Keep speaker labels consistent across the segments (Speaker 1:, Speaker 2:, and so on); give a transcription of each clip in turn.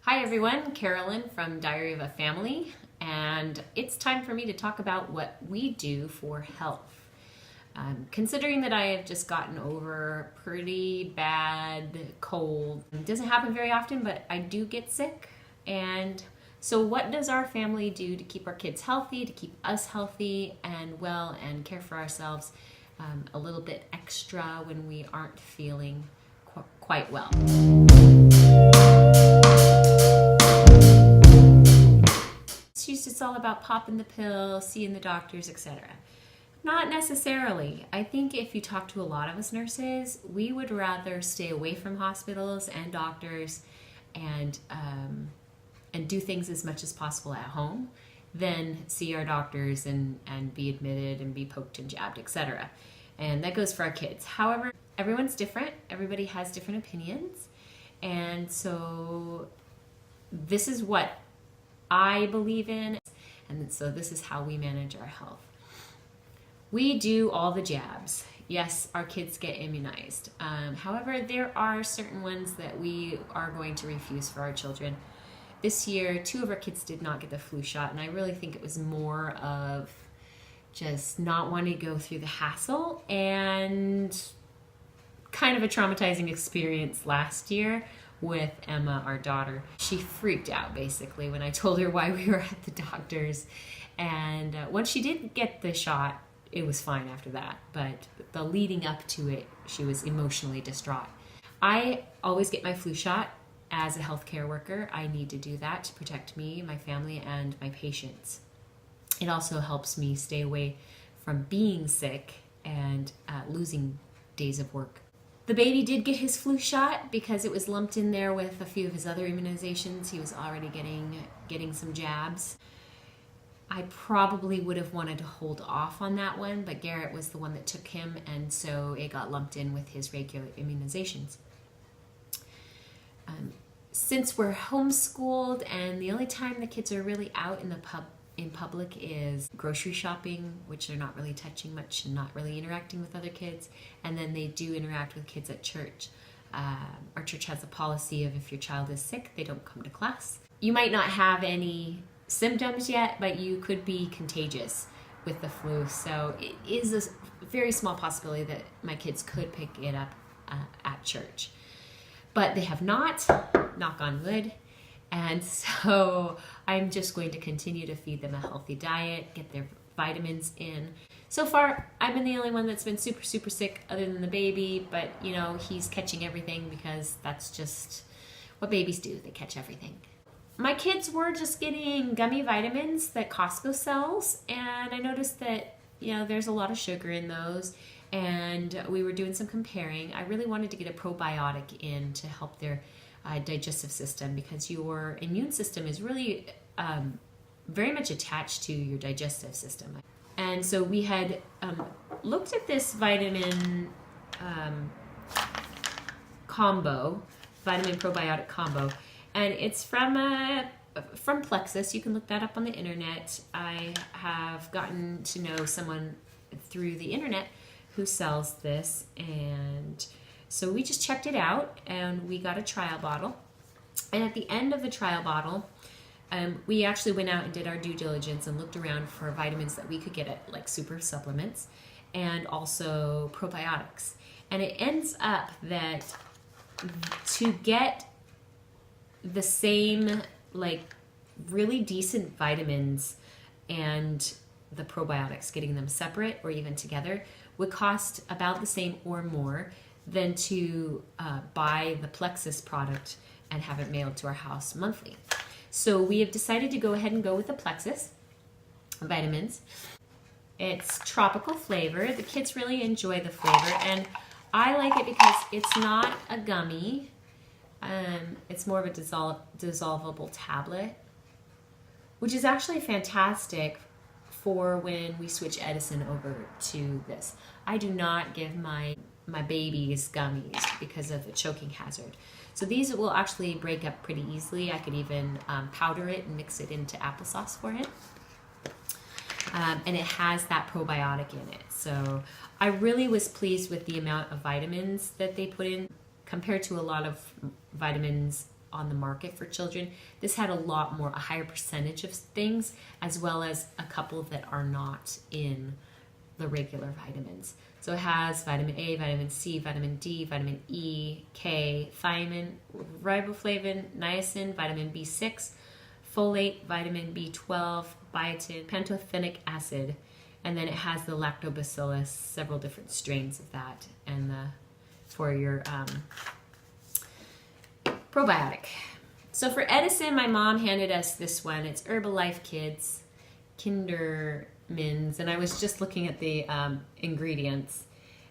Speaker 1: Hi everyone, Carolyn from Diary of a Family, and it's time for me to talk about what we do for health. Considering that I have just gotten over a pretty bad cold, it doesn't happen very often, but I do get sick. And so what does our family do to keep our kids healthy, to keep us healthy and well, and care for ourselves a little bit extra when we aren't feeling quite well? It's all about popping the pill, seeing the doctors, etc. Not necessarily. I think if you talk to a lot of us nurses, we would rather stay away from hospitals and doctors and do things as much as possible at home than see our doctors and be admitted and be poked and jabbed, etc. And that goes for our kids. However, everyone's different. Everybody has different opinions. And so this is what I believe in, and so this is how we manage our health. We do all the jabs. Yes, our kids get immunized. However, there are certain ones that we are going to refuse for our children. This year, 2 of our kids did not get the flu shot, and I really think it was more of just not wanting to go through the hassle and kind of a traumatizing experience last year with Emma, our daughter. She freaked out basically when I told her why we were at the doctor's. And once she did get the shot, it was fine after that. But the leading up to it, she was emotionally distraught. I always get my flu shot as a healthcare worker. I need to do that to protect me, my family, and my patients. It also helps me stay away from being sick and losing days of work. The baby did get his flu shot because it was lumped in there with a few of his other immunizations. He was already getting some jabs. I probably would have wanted to hold off on that one, but Garrett was the one that took him, and so it got lumped in with his regular immunizations. Since we're homeschooled and the only time the kids are really out in public is grocery shopping, which they're not really touching much and not really interacting with other kids, and then they do interact with kids at church. Our church has a policy of if your child is sick, they don't come to class. You might not have any symptoms yet, but you could be contagious with the flu, so it is a very small possibility that my kids could pick it up at church. But they have not, knock on wood. And so I'm just going to continue to feed them a healthy diet, get their vitamins in. So far, I've been the only one that's been super, super sick other than the baby, but you know, he's catching everything because that's just what babies do. They catch everything. My kids were just getting gummy vitamins that Costco sells, and I noticed that, you know, there's a lot of sugar in those, and we were doing some comparing. I really wanted to get a probiotic in to help their digestive system, because your immune system is really very much attached to your digestive system. And so we had looked at this vitamin combo, vitamin probiotic combo, and it's from Plexus. You can look that up on the internet. I have gotten to know someone through the internet who sells this, and so we just checked it out and we got a trial bottle. And at the end of the trial bottle, we actually went out and did our due diligence and looked around for vitamins that we could get at like super supplements and also probiotics. And it ends up that to get the same like really decent vitamins and the probiotics, getting them separate or even together, would cost about the same or more than to buy the Plexus product and have it mailed to our house monthly. So we have decided to go ahead and go with the Plexus vitamins. It's tropical flavor. The kids really enjoy the flavor, and I like it because it's not a gummy. It's more of a dissolvable tablet, which is actually fantastic for when we switch Edison over to this. I do not give my babies gummies because of the choking hazard. So these will actually break up pretty easily. I could even powder it and mix it into applesauce for it. And it has that probiotic in it. So I really was pleased with the amount of vitamins that they put in compared to a lot of vitamins on the market for children. This had a higher percentage of things, as well as a couple that are not in the regular vitamins. So it has vitamin A, vitamin C, vitamin D, vitamin E, K, thiamine, riboflavin, niacin, vitamin B6, folate, vitamin B12, biotin, pantothenic acid, and then it has the lactobacillus, several different strains of that, and for your probiotic. So for Edison, my mom handed us this one. It's Herbalife Kids Kinder Mins, and I was just looking at the ingredients.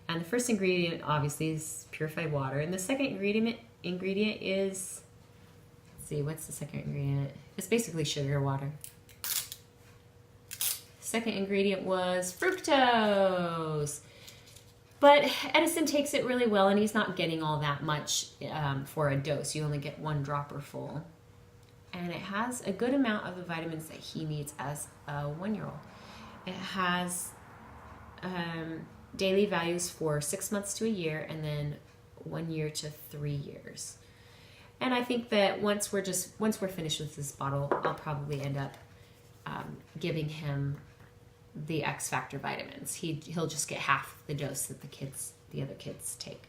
Speaker 1: And the first ingredient, obviously, is purified water, and the second ingredient is, let's see, what's the second ingredient? It's basically sugar water. Second ingredient was fructose. But Edison takes it really well, and he's not getting all that much for a dose. You only get 1 dropper full. And it has a good amount of the vitamins that he needs as a 1-year-old. It has daily values for 6 months to a year, and then 1 year to 3 years. And I think that once we're finished with this bottle, I'll probably end up giving him the X Factor vitamins. He'll just get half the dose that the other kids take.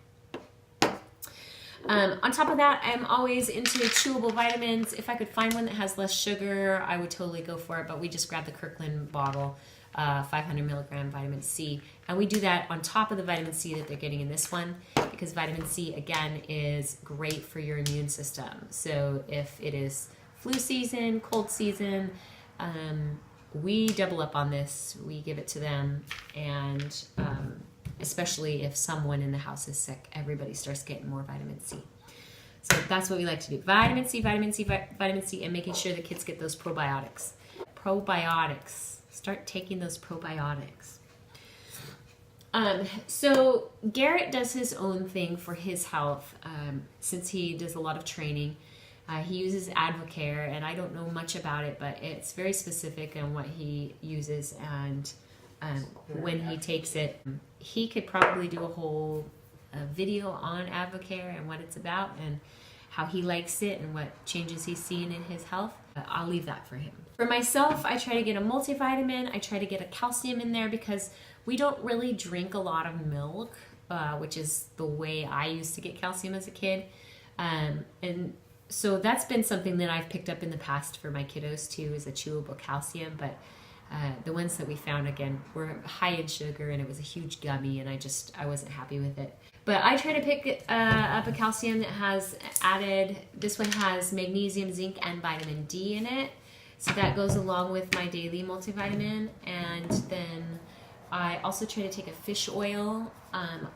Speaker 1: On top of that, I'm always into chewable vitamins. If I could find one that has less sugar, I would totally go for it, but we just grabbed the Kirkland bottle, 500 milligram vitamin C, and we do that on top of the vitamin C that they're getting in this one, because vitamin C, again, is great for your immune system. So if it is flu season, cold season, we double up on this. We give it to them, and especially if someone in the house is sick, everybody starts getting more vitamin C. So that's what we like to do. Vitamin C, vitamin C, vitamin C, and making sure the kids get those probiotics. Probiotics. Start taking those probiotics. So Garrett does his own thing for his health, since he does a lot of training. He uses Advocare, and I don't know much about it, but it's very specific on what he uses, and when he takes it. He could probably do a whole video on Advocare and what it's about and how he likes it and what changes he's seen in his health. I'll leave that for him. For myself, I try to get a multivitamin. I try to get a calcium in there because we don't really drink a lot of milk, which is the way I used to get calcium as a kid. And so that's been something that I've picked up in the past for my kiddos too, is a chewable calcium. But the ones that we found, again, were high in sugar, and it was a huge gummy, and I wasn't happy with it. But I try to pick up a calcium that has added, this one has magnesium, zinc, and vitamin D in it. So that goes along with my daily multivitamin. And then I also try to take a fish oil.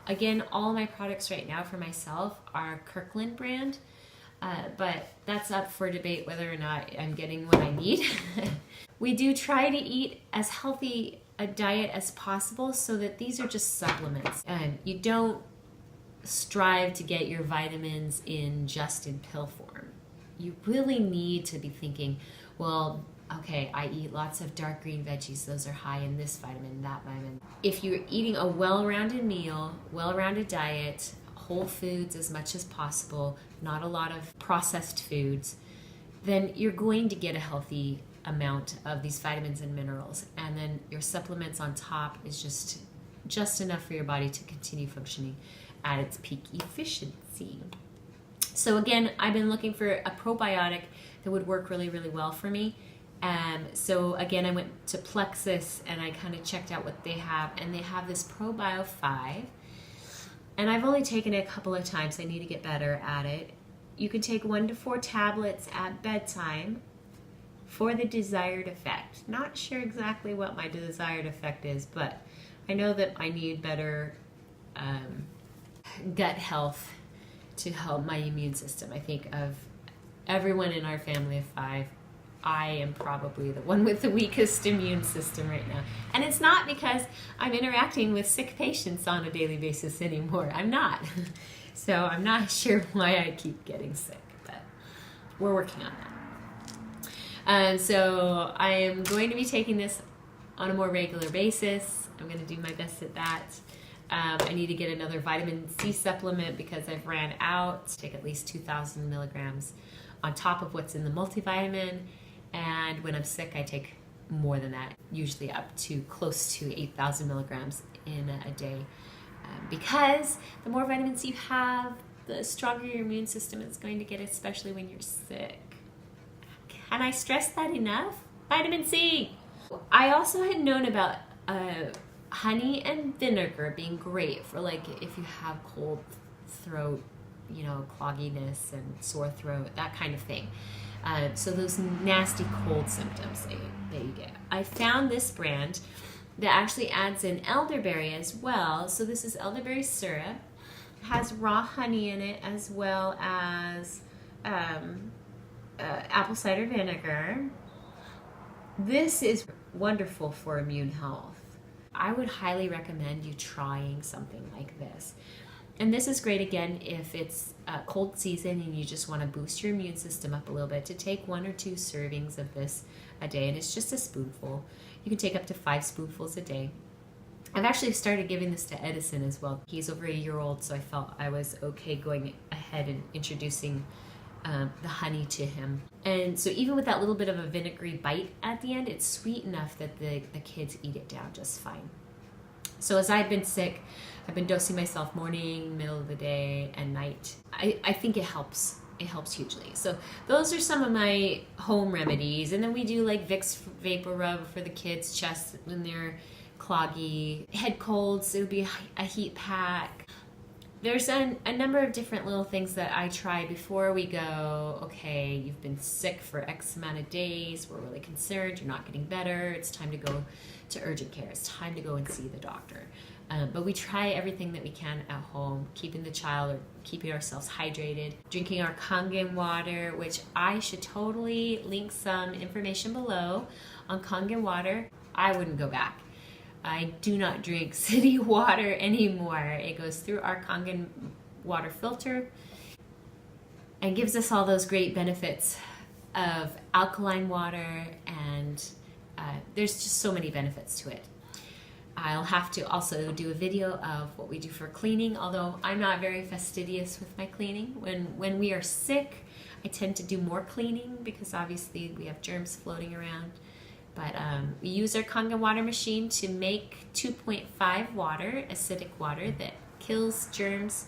Speaker 1: Again, all my products right now for myself are Kirkland brand. But that's up for debate whether or not I'm getting what I need. We do try to eat as healthy a diet as possible so that these are just supplements. You don't strive to get your vitamins just in pill form. You really need to be thinking, well, okay, I eat lots of dark green veggies. Those are high in this vitamin, that vitamin. If you're eating a well-rounded meal, well-rounded diet, whole foods as much as possible, not a lot of processed foods, then you're going to get a healthy amount of these vitamins and minerals. And then your supplements on top is just enough for your body to continue functioning at its peak efficiency. So again, I've been looking for a probiotic that would work really, really well for me. So again, I went to Plexus and I kind of checked out what they have, and they have this ProBio 5. And I've only taken it a couple of times. I need to get better at it. You can take 1 to 4 tablets at bedtime for the desired effect. Not sure exactly what my desired effect is, but I know that I need better gut health to help my immune system. I think of everyone in our family of 5, I am probably the one with the weakest immune system right now. And it's not because I'm interacting with sick patients on a daily basis anymore. I'm not. So I'm not sure why I keep getting sick, but we're working on that. So I am going to be taking this on a more regular basis. I'm going to do my best at that. I need to get another vitamin C supplement because I've ran out. Take at least 2,000 milligrams on top of what's in the multivitamin. And when I'm sick, I take more than that, usually up to close to 8,000 milligrams in a day. Because the more vitamin C you have, the stronger your immune system is going to get, especially when you're sick. Can I stress that enough? Vitamin C! I also had known about honey and vinegar being great for like if you have cold throat, you know, clogginess and sore throat, that kind of thing. So those nasty cold symptoms that you get. I found this brand that actually adds in elderberry as well. So this is elderberry syrup. It has raw honey in it as well as apple cider vinegar. This is wonderful for immune health. I would highly recommend you trying something like this. And this is great again if it's a cold season and you just want to boost your immune system up a little bit, to take 1 or 2 servings of this a day, and it's just a spoonful. You can take up to 5 spoonfuls a day. I've actually started giving this to Edison as well. He's over a year old, so I felt I was okay going ahead and introducing the honey to him. And so even with that little bit of a vinegary bite at the end, it's sweet enough that the kids eat it down just fine. So as I've been sick, I've been dosing myself morning, middle of the day, and night. I think it helps. It helps hugely. So those are some of my home remedies. And then we do like Vicks VapoRub for the kids' chest when they're cloggy. Head colds, it would be a heat pack. There's a number of different little things that I try before we go, okay, you've been sick for X amount of days, we're really concerned, you're not getting better, it's time to go to urgent care, it's time to go and see the doctor. But we try everything that we can at home, keeping the child or keeping ourselves hydrated, drinking our Kangen water, which I should totally link some information below on Kangen water. I wouldn't go back. I do not drink city water anymore. It goes through our Kangen water filter and gives us all those great benefits of alkaline water, and there's just so many benefits to it. I'll have to also do a video of what we do for cleaning, although I'm not very fastidious with my cleaning. When we are sick, I tend to do more cleaning because obviously we have germs floating around. But we use our Kangen water machine to make 2.5 water, acidic water that kills germs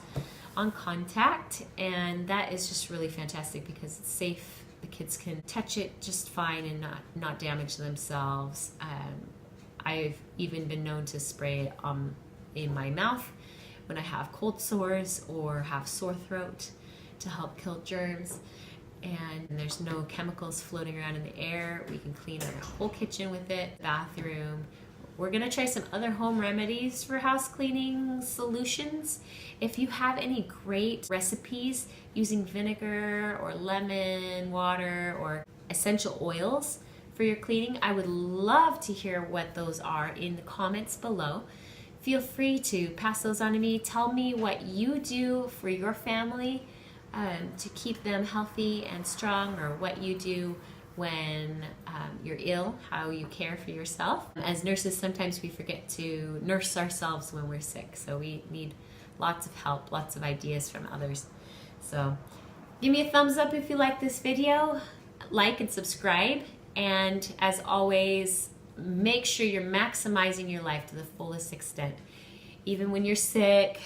Speaker 1: on contact, and that is just really fantastic because it's safe. The kids can touch it just fine and not damage themselves. I've even been known to spray in my mouth when I have cold sores or have sore throat to help kill germs. And there's no chemicals floating around in the air. We can clean our whole kitchen with it, bathroom. We're gonna try some other home remedies for house cleaning solutions. If you have any great recipes using vinegar or lemon water or essential oils for your cleaning, I would love to hear what those are in the comments below. Feel free to pass those on to me. Tell me what you do for your family to keep them healthy and strong, or what you do when you're ill, how you care for yourself. As nurses, sometimes we forget to nurse ourselves when we're sick, so we need lots of help, lots of ideas from others. So give me a thumbs up if you like this video, like and subscribe, and as always, make sure you're maximizing your life to the fullest extent. Even when you're sick,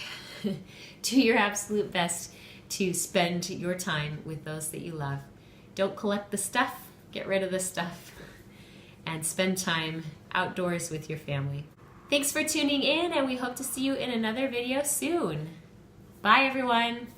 Speaker 1: do your absolute best to spend your time with those that you love. Don't collect the stuff, get rid of the stuff, and spend time outdoors with your family. Thanks for tuning in, and we hope to see you in another video soon. Bye, everyone.